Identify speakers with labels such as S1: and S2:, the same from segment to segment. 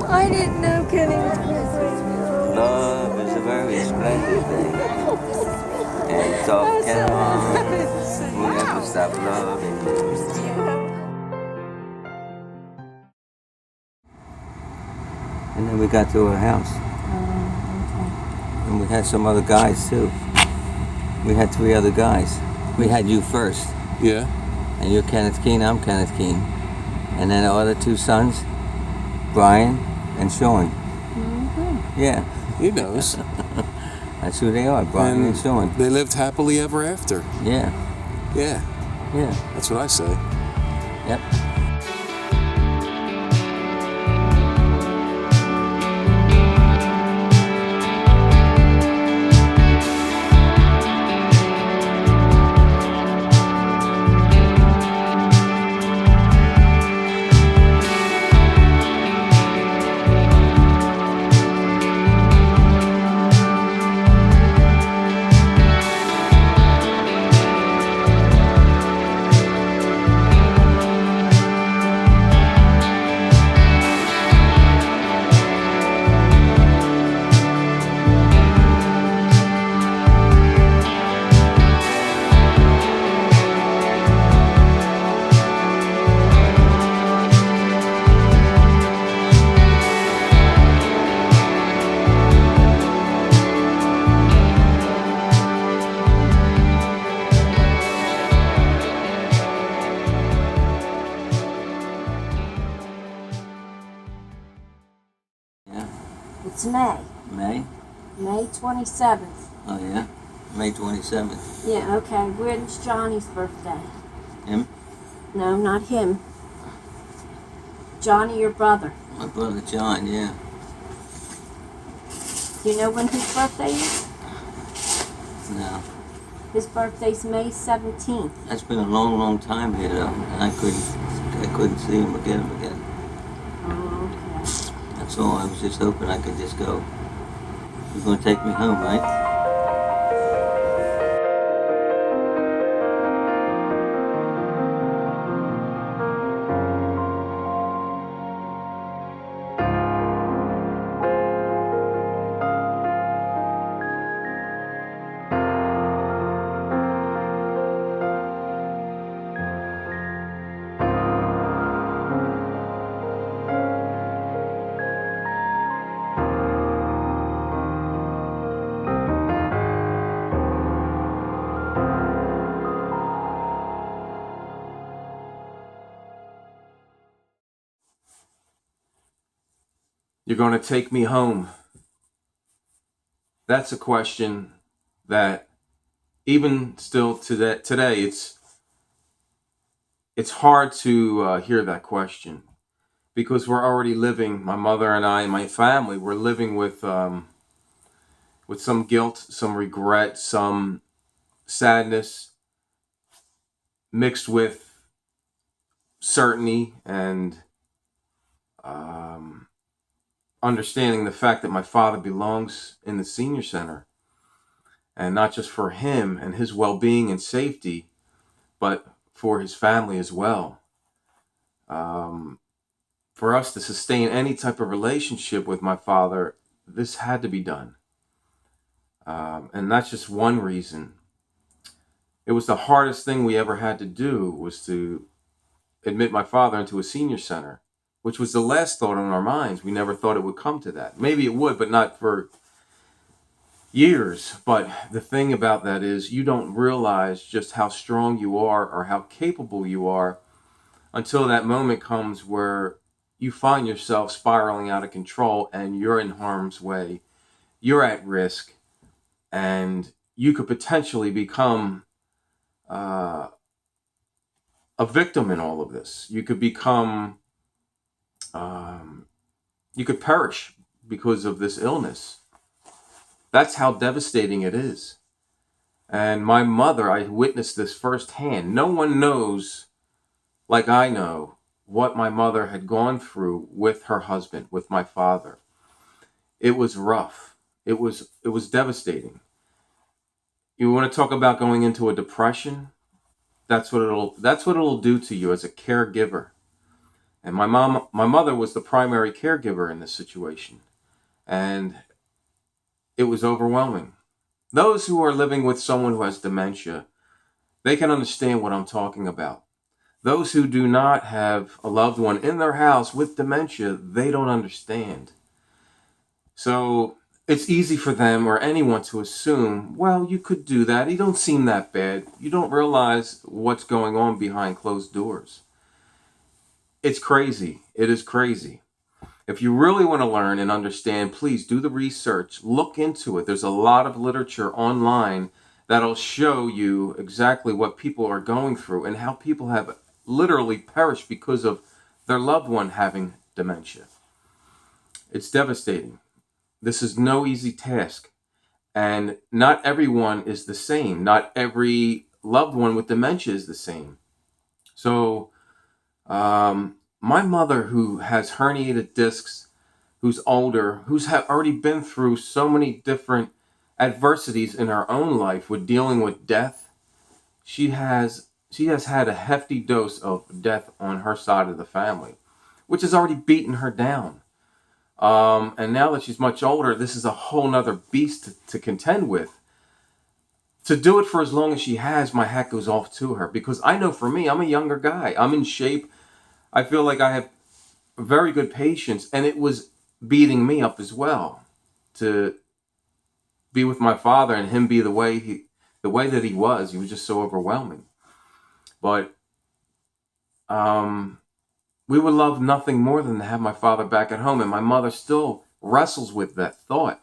S1: I didn't know Kenny was Christmas.
S2: Love is a very splendid thing. And ToughKenaMan will never stop loving you. And then we got to her house. And we had some other guys too. We had 3 other guys. We had you first.
S3: Yeah.
S2: And you're Kenneth Keene, I'm Kenneth Keene. And then our other 2 sons, Brian and Sean.
S1: Mm-hmm.
S2: Yeah.
S3: He knows.
S2: That's who they are, Brian and Sean.
S3: They lived happily ever after.
S2: Yeah.
S3: Yeah.
S2: Yeah.
S3: That's what I say.
S2: Yep.
S1: It's May.
S2: May?
S1: May 27th.
S2: Oh yeah? May 27th.
S1: Yeah, okay. When's Johnny's birthday?
S2: Him?
S1: No, not him. Johnny, your brother.
S2: My brother John, yeah.
S1: Do you know when his birthday is?
S2: No.
S1: His birthday's May 17th.
S2: That's been a long, long time here though. And I couldn't see him again.
S1: Oh, okay.
S2: That's all. I was just hoping I could just go. You're gonna take me home, right?
S4: You're going to take me home. That's a question that even still today it's hard to hear that question, because we're already living, my mother and I and my family, we're living with some guilt, some regret, some sadness mixed with certainty and understanding the fact that my father belongs in the senior center, and not just for him and his well-being and safety, but for his family as well. For us to sustain any type of relationship with my father, this had to be done. And that's just one reason. It was the hardest thing we ever had to do, was to admit my father into a senior center, which was the last thought on our minds. We never thought it would come to that. Maybe it would, but not for years. But the thing about that is, you don't realize just how strong you are or how capable you are until that moment comes where you find yourself spiraling out of control and you're in harm's way. You're at risk, and you could potentially become a victim in all of this. You could become, you could perish because of this illness. That's how devastating it is. And my mother, I witnessed this firsthand. No one knows, like I know, what my mother had gone through with her husband, with my father. It was rough. It was devastating. You want to talk about going into a depression? That's what it'll do to you as a caregiver. And my mother was the primary caregiver in this situation. And it was overwhelming. Those who are living with someone who has dementia, they can understand what I'm talking about. Those who do not have a loved one in their house with dementia, they don't understand. So it's easy for them or anyone to assume, well, you could do that. You don't seem that bad. You don't realize what's going on behind closed doors. It's crazy. It is crazy. If you really want to learn and understand, please do the research. Look into it. There's a lot of literature online that'll show you exactly what people are going through and how people have literally perished because of their loved one having dementia. It's devastating. This is no easy task. And not everyone is the same. Not every loved one with dementia is the same. So, my mother, who has herniated discs, who's older, who's already been through so many different adversities in her own life with dealing with death, she has had a hefty dose of death on her side of the family, which has already beaten her down. And now that she's much older, this is a whole nother beast to contend with. To do it for as long as she has, my hat goes off to her, because I know for me, I'm a younger guy. I'm in shape. I feel like I have very good patience, and it was beating me up as well to be with my father and him be the way that he was. He was just so overwhelming. But we would love nothing more than to have my father back at home, and my mother still wrestles with that thought.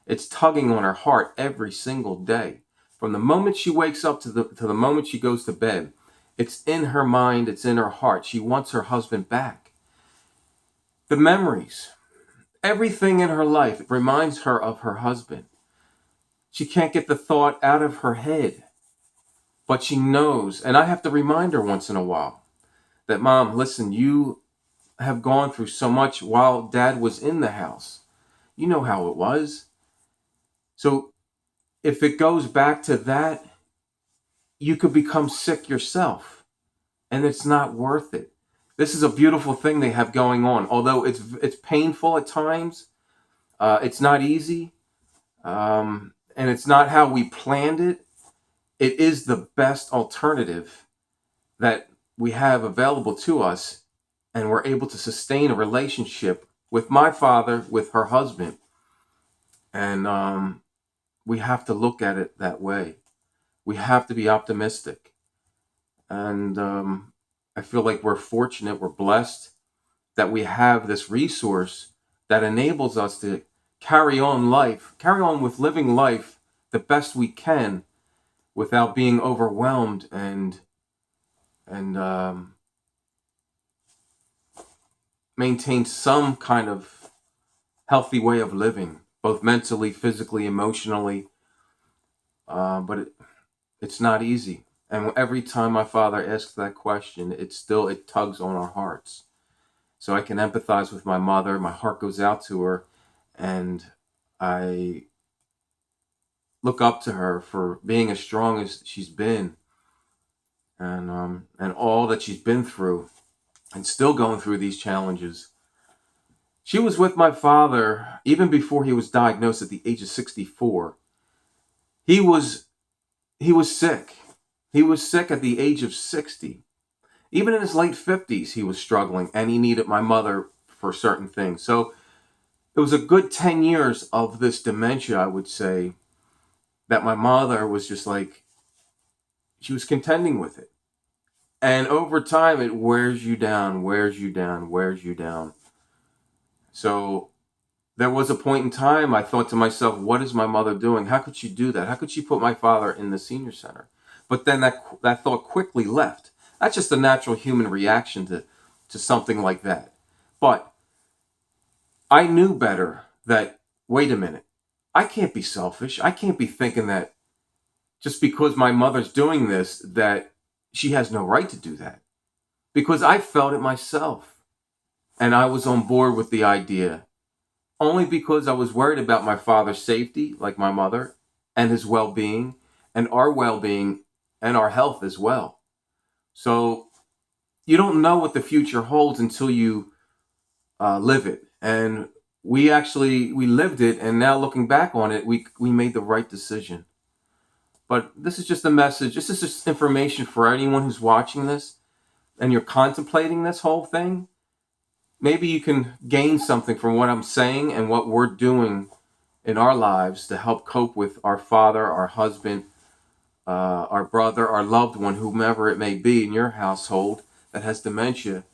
S4: It's tugging on her heart every single day. From the moment she wakes up to the moment she goes to bed, it's in her mind, it's in her heart. She wants her husband back. The memories, everything in her life reminds her of her husband. She can't get the thought out of her head, but she knows, and I have to remind her once in a while that, Mom, listen, you have gone through so much while Dad was in the house. You know how it was. So if it goes back to that, you could become sick yourself, and it's not worth it. This is a beautiful thing they have going on, although it's painful at times. It's not easy, and it's not how we planned it. It is the best alternative that we have available to us, and we're able to sustain a relationship with my father, with her husband, and we have to look at it that way. We have to be optimistic, and I feel like we're fortunate, we're blessed that we have this resource that enables us to carry on with living life the best we can without being overwhelmed and maintain some kind of healthy way of living, both mentally, physically, emotionally. But it's not easy. And every time my father asks that question, it tugs on our hearts. So I can empathize with my mother. My heart goes out to her, and I look up to her for being as strong as she's been, and all that she's been through, and still going through these challenges. She was with my father even before he was diagnosed at the age of 64. He was sick. He was sick at the age of 60. Even in his late 50s, he was struggling, and he needed my mother for certain things. So it was a good 10 years of this dementia, I would say, that my mother was just like, she was contending with it. And over time, it wears you down, wears you down, wears you down. So there was a point in time I thought to myself, what is my mother doing? How could she do that? How could she put my father in the senior center? But then that thought quickly left. That's just a natural human reaction to something like that. But I knew better that, wait a minute, I can't be selfish. I can't be thinking that just because my mother's doing this, that she has no right to do that. Because I felt it myself. And I was on board with the idea only because I was worried about my father's safety, like my mother, and his well-being, and our well-being, and our health as well. So you don't know what the future holds until you live it. And we lived it, and now looking back on it, we made the right decision. But this is just a message. This is just information for anyone who's watching this and you're contemplating this whole thing. Maybe you can gain something from what I'm saying and what we're doing in our lives to help cope with our father, our husband, our brother, our loved one, whomever it may be in your household that has dementia,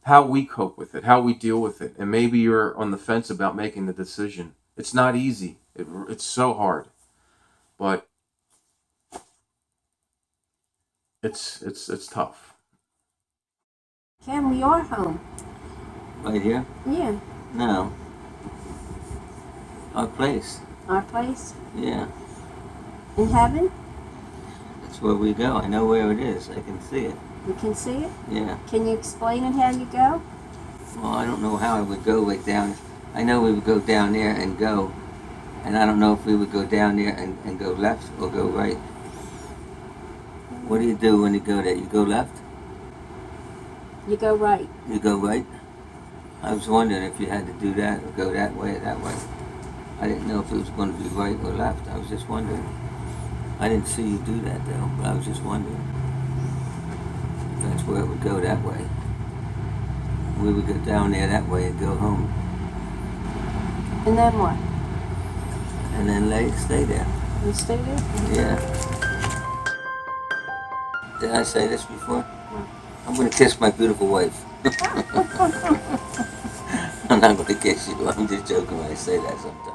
S4: how we cope with it, how we deal with it. And maybe you're on the fence about making the decision. It's not easy. It's so hard. But it's tough.
S1: Ken, we are home.
S2: Right here?
S1: Yeah.
S2: No. Our place.
S1: Our place?
S2: Yeah.
S1: In heaven?
S2: That's where we go. I know where it is. I can see it.
S1: You can see it?
S2: Yeah.
S1: Can you explain it how you go?
S2: Well, I don't know how I would go right down. I know we would go down there and go. And I don't know if we would go down there and go left or go right. What do you do when you go there? You go left?
S1: You go right.
S2: You go right? I was wondering if you had to do that or go that way or that way. I didn't know if it was going to be right or left. I was just wondering. I didn't see you do that though, but I was just wondering if that's where it would go that way. We would go down there that way and go home.
S1: And then what?
S2: And then stay there.
S1: You stay there?
S2: Yeah. Did I say this before? I'm going to kiss my beautiful wife. I'm not going to kiss you. I'm just joking when I say that sometimes.